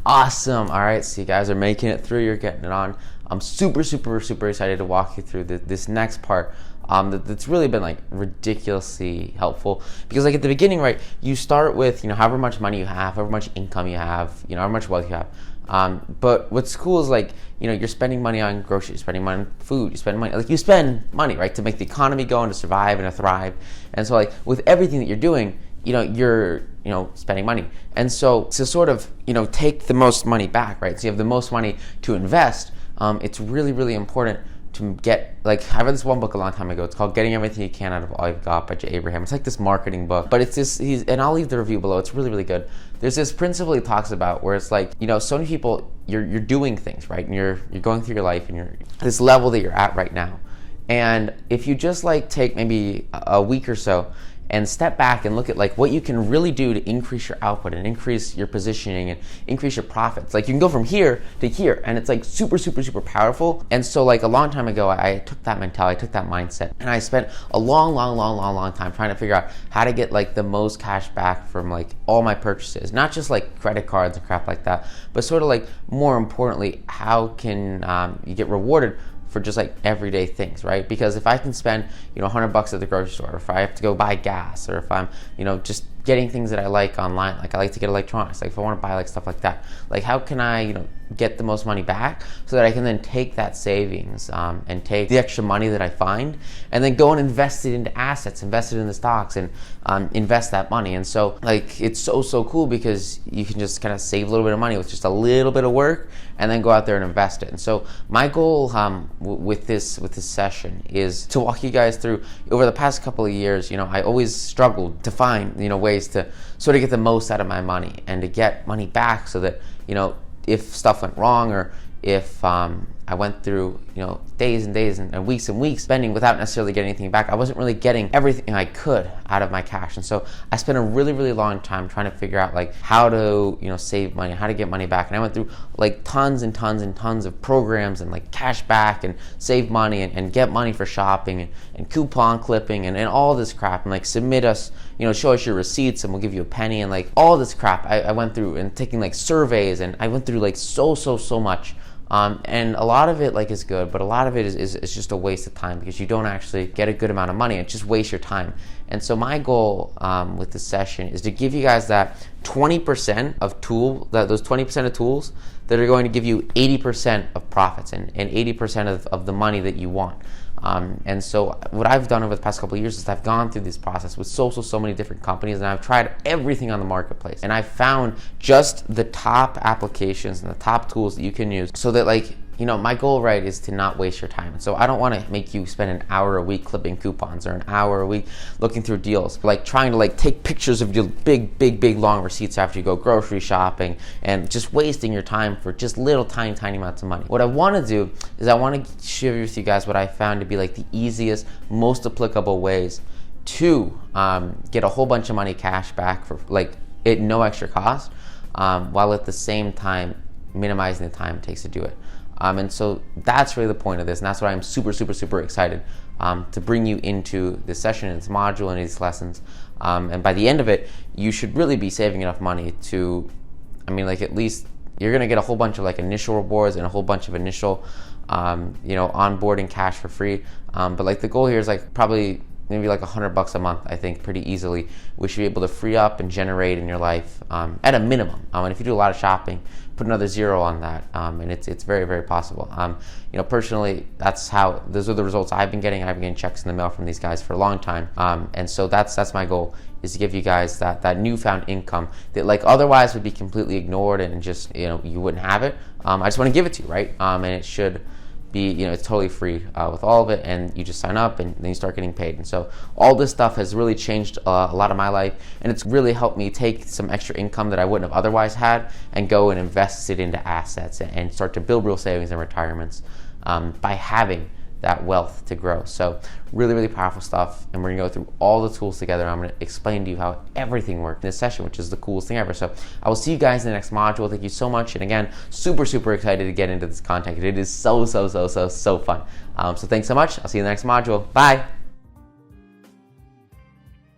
Awesome. All right, so you guys are making it through. You're getting it on. I'm super excited to walk you through this next part. That's really been like ridiculously helpful, because like at the beginning, right, you start with, however much money you have, however much income you have, however much wealth you have. But what's cool is like, you're spending money on groceries, spending money on food, you spend money, right, to make the economy go and to survive and to thrive. And so like with everything that you're doing, you're spending money. And so to sort of, take the most money back, right? So you have the most money to invest. It's really important to get, like, I read this one book a long time ago. It's called Getting Everything You Can Out of All You've Got by J. Abraham. It's like this marketing book, but it's this, and I'll leave the review below. It's really good. There's this principle he talks about where it's like, so many people, you're doing things, right? And you're going through your life and you're this level that you're at right now. And if you just like take maybe a week or so and step back and look at like what you can really do to increase your output and increase your positioning and increase your profits. Like you can go from here to here, and it's like super powerful. And so like a long time ago, I took that mentality, I took that mindset, and I spent a long time trying to figure out how to get like the most cash back from like all my purchases, not just like credit cards and crap like that, but sort of like more importantly, how can you get rewarded for just like everyday things, right? Because if I can spend, $100 at the grocery store, or if I have to go buy gas, or if I'm, just getting things that I like online, like I like to get electronics, like if I want to buy like stuff like that, like how can I, get the most money back so that I can then take that savings and take the extra money that I find and then go and invest it into assets, invest it in the stocks, and invest that money. And so like it's so cool because you can just kind of save a little bit of money with just a little bit of work and then go out there and invest it. And so my goal with this session is to walk you guys through, over the past couple of years, I always struggled to find, ways to sort of get the most out of my money and to get money back so that, if stuff went wrong, or if I went through, days and days and weeks spending without necessarily getting anything back, I wasn't really getting everything I could out of my cash. And so I spent a really long time trying to figure out like how to, save money, how to get money back. And I went through like tons of programs and like Cashback and save money and get money for shopping and coupon clipping and all this crap, and like submit us, show us your receipts and we'll give you a penny, and like all this crap I went through, and taking like surveys, and I went through like so much. And a lot of it like is good, but a lot of it is just a waste of time because you don't actually get a good amount of money. It just wastes your time. And so my goal with this session is to give you guys that 20% of those 20% of tools that are going to give you 80% of profits and 80% of the money that you want. And so what I've done over the past couple of years is I've gone through this process with so many different companies, and I've tried everything on the marketplace, and I've found just the top applications and the top tools that you can use so that like, my goal, right, is to not waste your time. And so I don't want to make you spend an hour a week clipping coupons or an hour a week looking through deals, like trying to like take pictures of your big long receipts after you go grocery shopping and just wasting your time for just little tiny amounts of money. What I want to do is I want to share with you guys what I found to be like the easiest, most applicable ways to get a whole bunch of money cash back for like at no extra cost, while at the same time minimizing the time it takes to do it. And so that's really the point of this, and that's why I'm super excited to bring you into this session and this module and these lessons. And by the end of it, you should really be saving enough money to, at least you're gonna get a whole bunch of like initial rewards and a whole bunch of initial, onboarding cash for free. But like the goal here is like probably maybe like $100 a month, I think, pretty easily, we should be able to free up and generate in your life at a minimum. And if you do a lot of shopping, put another zero on that, and it's very possible. Personally, those are the results I've been getting. I've been getting checks in the mail from these guys for a long time, and so that's my goal, is to give you guys that newfound income that like otherwise would be completely ignored and just you wouldn't have it. I just want to give it to you, right? And it should be, it's totally free with all of it, and you just sign up and then you start getting paid. And so all this stuff has really changed a lot of my life, and it's really helped me take some extra income that I wouldn't have otherwise had and go and invest it into assets and start to build real savings and retirements by having that wealth to grow. So really powerful stuff, and we're gonna go through all the tools together. I'm gonna explain to you how everything works in this session, which is the coolest thing ever. So I will see you guys in the next module. Thank you so much, and again, super excited to get into this content. It is so fun. So thanks so much. I'll see you in the next module. Bye.